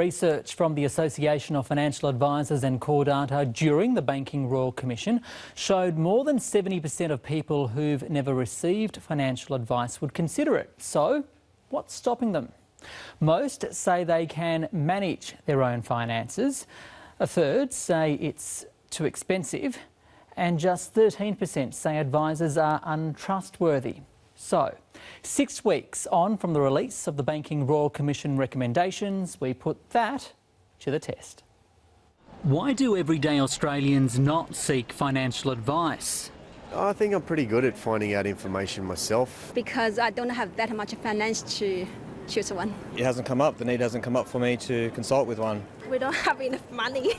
Research from the Association of Financial Advisors and Core Data during the Banking Royal Commission showed more than 70% of people who've never received financial advice would consider it. So, what's stopping them? Most say they can manage their own finances. A third say it's too expensive. And just 13% say advisors are untrustworthy. So, 6 weeks on from the release of the Banking Royal Commission recommendations, we put that to the test. Why do everyday Australians not seek financial advice? I think I'm pretty good at finding out information myself. Because I don't have that much finance to choose one. It hasn't come up, the need hasn't come up for me to consult with one. We don't have enough money.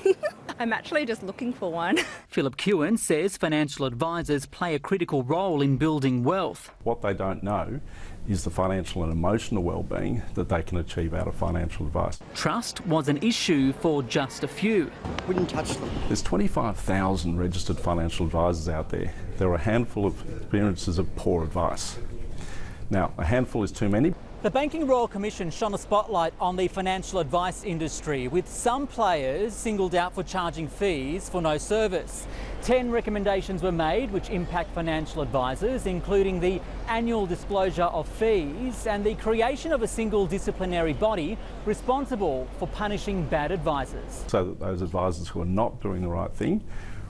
I'm actually just looking for one. Philip Kewen says financial advisors play a critical role in building wealth. What they don't know is the financial and emotional well-being that they can achieve out of financial advice. Trust was an issue for just a few. Wouldn't touch them. There's 25,000 registered financial advisors out there. There are a handful of experiences of poor advice. Now, a handful is too many. The Banking Royal Commission shone a spotlight on the financial advice industry, with some players singled out for charging fees for no service. 10 recommendations were made which impact financial advisors, including the annual disclosure of fees and the creation of a single disciplinary body responsible for punishing bad advisors. So that those advisors who are not doing the right thing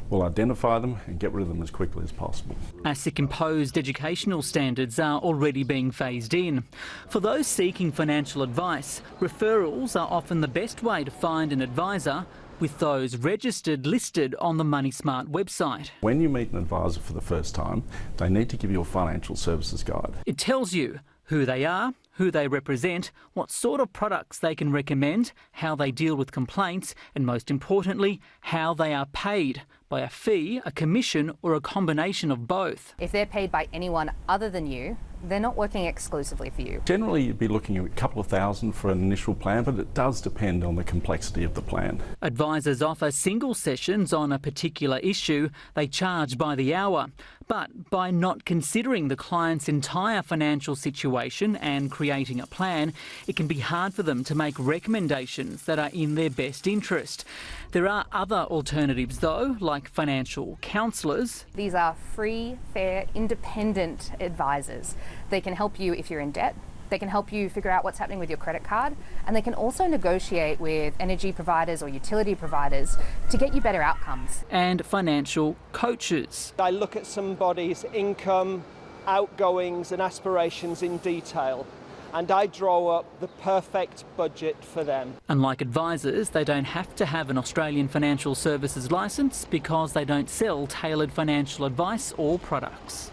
will identify them and get rid of them as quickly as possible. ASIC-imposed educational standards are already being phased in. For those seeking financial advice, referrals are often the best way to find an advisor, with those registered listed on the MoneySmart website. When you meet an advisor for the first time, they need to give you a financial services guide. It tells you who they are, who they represent, what sort of products they can recommend, how they deal with complaints, and most importantly, how they are paid, by a fee, a commission, or a combination of both. If they're paid by anyone other than you, they're not working exclusively for you. Generally, you'd be looking at a couple of thousand for an initial plan, but it does depend on the complexity of the plan. Advisors offer single sessions on a particular issue. They charge by the hour. But by not considering the client's entire financial situation and creating a plan, it can be hard for them to make recommendations that are in their best interest. There are other alternatives though, like financial counsellors. These are free, fair, independent advisors. They can help you if you're in debt. They can help you figure out what's happening with your credit card, and they can also negotiate with energy providers or utility providers to get you better outcomes. And financial coaches. I look at somebody's income, outgoings and aspirations in detail, and I draw up the perfect budget for them. Unlike advisors, they don't have to have an Australian Financial Services licence because they don't sell tailored financial advice or products.